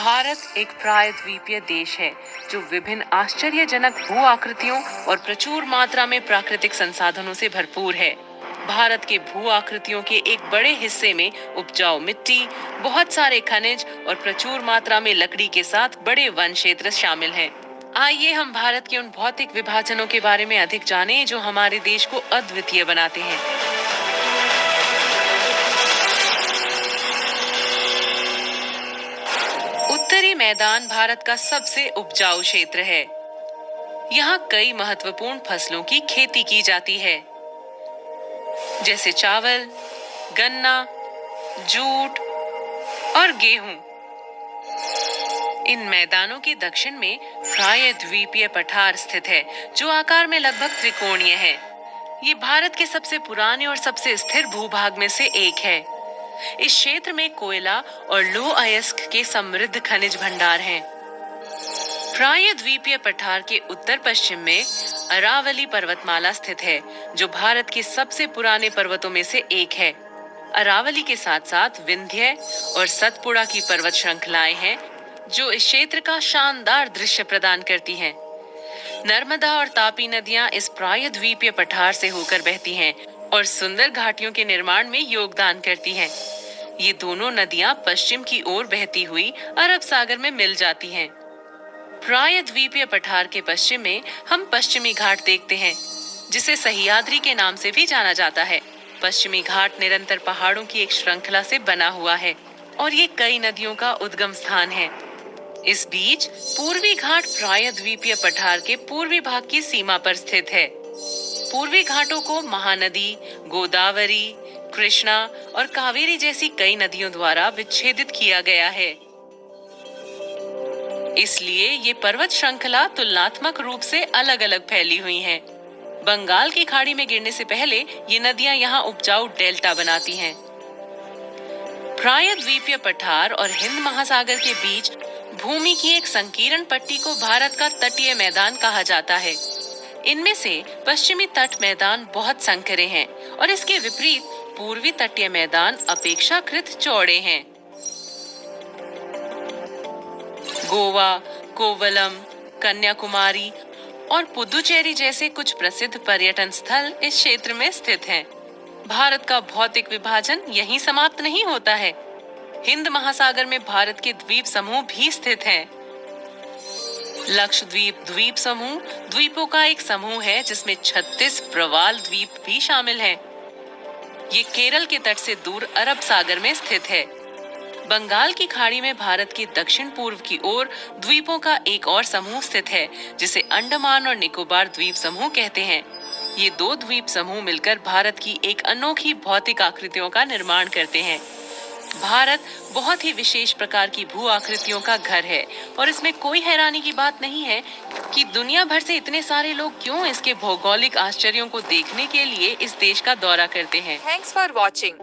भारत एक प्रायद्वीपीय देश है जो विभिन्न आश्चर्यजनक भू आकृतियों और प्रचुर मात्रा में प्राकृतिक संसाधनों से भरपूर है। भारत के भू आकृतियों के एक बड़े हिस्से में उपजाऊ मिट्टी, बहुत सारे खनिज और प्रचुर मात्रा में लकड़ी के साथ बड़े वन क्षेत्र शामिल हैं। आइए हम भारत के उन भौतिक विभाजनों के बारे में अधिक जानें जो हमारे देश को अद्वितीय बनाते हैं। उत्तरी मैदान भारत का सबसे उपजाऊ क्षेत्र है। यहाँ कई महत्वपूर्ण फसलों की खेती की जाती है, जैसे चावल, गन्ना, जूट और गेहूं। इन मैदानों के दक्षिण में प्रायद्वीपीय पठार स्थित है, जो आकार में लगभग त्रिकोणीय है। ये भारत के सबसे पुराने और सबसे स्थिर भूभाग में से एक है। इस क्षेत्र में कोयला और लौह अयस्क के समृद्ध खनिज भंडार हैं। प्रायद्वीपीय पठार के उत्तर पश्चिम में अरावली पर्वतमाला स्थित है, जो भारत के सबसे पुराने पर्वतों में से एक है। अरावली के साथ साथ विंध्य और सतपुड़ा की पर्वत श्रृंखलाएं हैं, जो इस क्षेत्र का शानदार दृश्य प्रदान करती हैं। नर्मदा और तापी नदियां इस प्रायद्वीपीय पठार से होकर बहती हैं और सुंदर घाटियों के निर्माण में योगदान करती हैं। ये दोनों नदियां पश्चिम की ओर बहती हुई अरब सागर में मिल जाती हैं। प्रायद्वीपीय पठार के पश्चिम में हम पश्चिमी घाट देखते हैं, जिसे सह्याद्री के नाम से भी जाना जाता है। पश्चिमी घाट निरंतर पहाड़ों की एक श्रृंखला से बना हुआ है और ये कई नदियों का उद्गम स्थान है। इस बीच पूर्वी घाट प्रायद्वीपीय पठार के पूर्वी भाग की सीमा पर स्थित है। पूर्वी घाटों को महानदी, गोदावरी, कृष्णा और कावेरी जैसी कई नदियों द्वारा विच्छेदित किया गया है। इसलिए ये पर्वत श्रृंखला तुलनात्मक रूप से अलग-अलग फैली हुई हैं। बंगाल की खाड़ी में गिरने से पहले ये नदियां यहाँ उपजाऊ डेल्टा बनाती हैं। प्रायद्वीपीय पठार और हिंद महासागर के बीच भूमि की एक संकीर्ण पट्टी को भारत का तटीय मैदान कहा जाता है। इनमें से पश्चिमी तट मैदान बहुत संकरे हैं और इसके विपरीत पूर्वी तटीय मैदान अपेक्षाकृत चौड़े हैं। गोवा, कोवलम, कन्याकुमारी और पुदुचेरी जैसे कुछ प्रसिद्ध पर्यटन स्थल इस क्षेत्र में स्थित हैं। भारत का भौतिक विभाजन यहीं समाप्त नहीं होता है। हिंद महासागर में भारत के द्वीप समूह भी स्थित हैं। लक्षद्वीप द्वीप समूह द्वीपों का एक समूह है, जिसमें 36 प्रवाल द्वीप भी शामिल हैं। ये केरल के तट से दूर अरब सागर में स्थित है। बंगाल की खाड़ी में भारत के दक्षिण पूर्व की ओर द्वीपों का एक और समूह स्थित है, जिसे अंडमान और निकोबार द्वीप समूह कहते हैं। ये दो द्वीप समूह मिलकर भारत की एक अनोखी भौतिक आकृतियों का निर्माण करते हैं। भारत बहुत ही विशेष प्रकार की भू आकृतियों का घर है और इसमें कोई हैरानी की बात नहीं है कि दुनिया भर से इतने सारे लोग क्यों इसके भौगोलिक आश्चर्यों को देखने के लिए इस देश का दौरा करते हैं। Thanks for watching.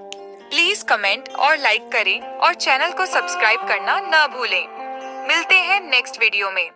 Please comment और लाइक करें और चैनल को सब्सक्राइब करना ना भूलें। मिलते हैं नेक्स्ट वीडियो में।